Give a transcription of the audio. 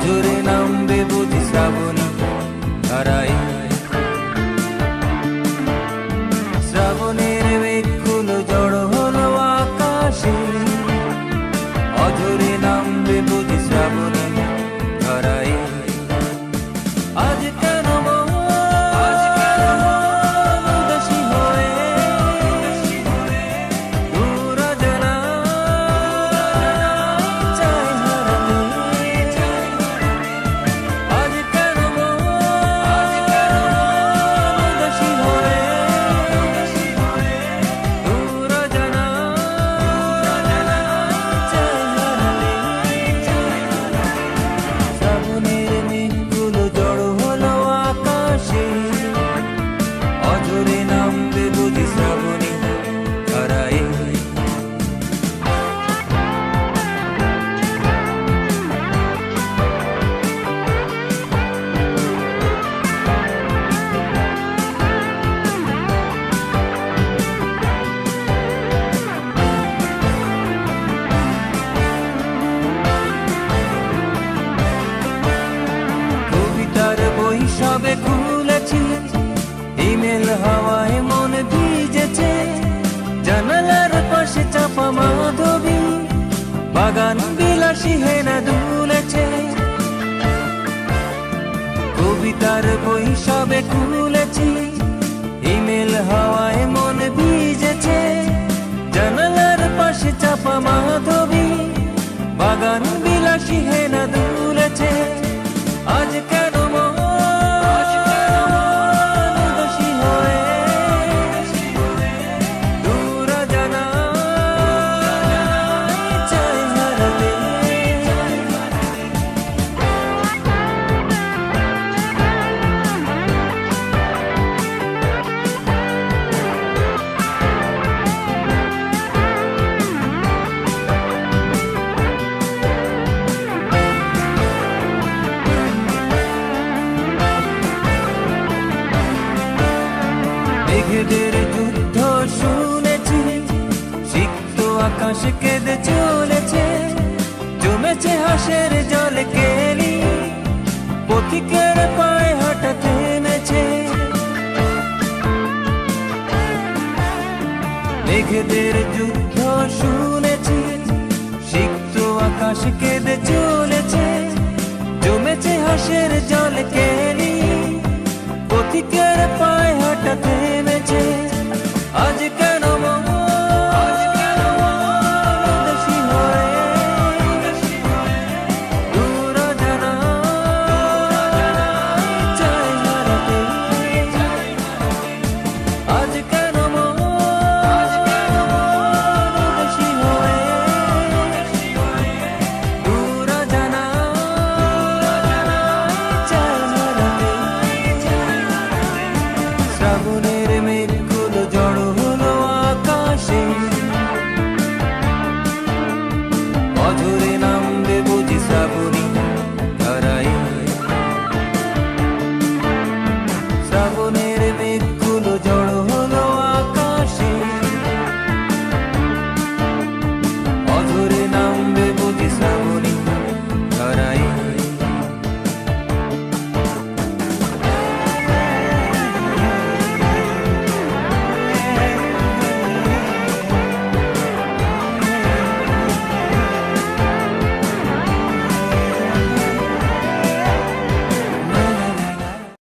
অঝরে নামবে বুঝি শ্রাবণী ধারায়। শ্রাবণের মেঘগুলো জড়ো হলো আকাশে, অঝরে নামবে বুঝি শ্রাবণী ধারায়। আজ কেন উদাসী হয়ে দূর অজানায় চায় হারাতে। আজ কেন উদাসী হয়ে দূর অজানায় চায় হারাতে। শ্রাবণের মেঘগুলো জড়ো হলো আকাশে, অঝরে নামবে বুঝি শ্রাবণী ধারায়। কবিতার বই সবে খুলেছি, ইমেল হাওয়ায় মন ভিজেছে। জানালার পাশে চাপা মাধবী, বাগান বিলাসী হেনা দুলেছে। কবিতার বই সবে খুলেছি, ইমেল হাওয়ায় মন ভিজেছে। জানালার পাশে চাপা মাধবী, বাগান বিলাসী হেনা দুলেছে। আজ কেন উদাসী হয়ে দূর অজানায় চায় হারাতে। মেঘেদের যুদ্ধ শুনেছি, সিক্ত আকাশ কেঁদে চলেছে। জমেছে হাসের জল কেলি, পথিকের পায়ে হাঁটা থেমেছে। মেঘেদের যুদ্ধ শুনেছি, সিক্ত আকাশ কেঁদে চলেছে। জমেছে হাসের জল কেলি, পথিকের পায়ে হাঁটা থেমেছে। আজ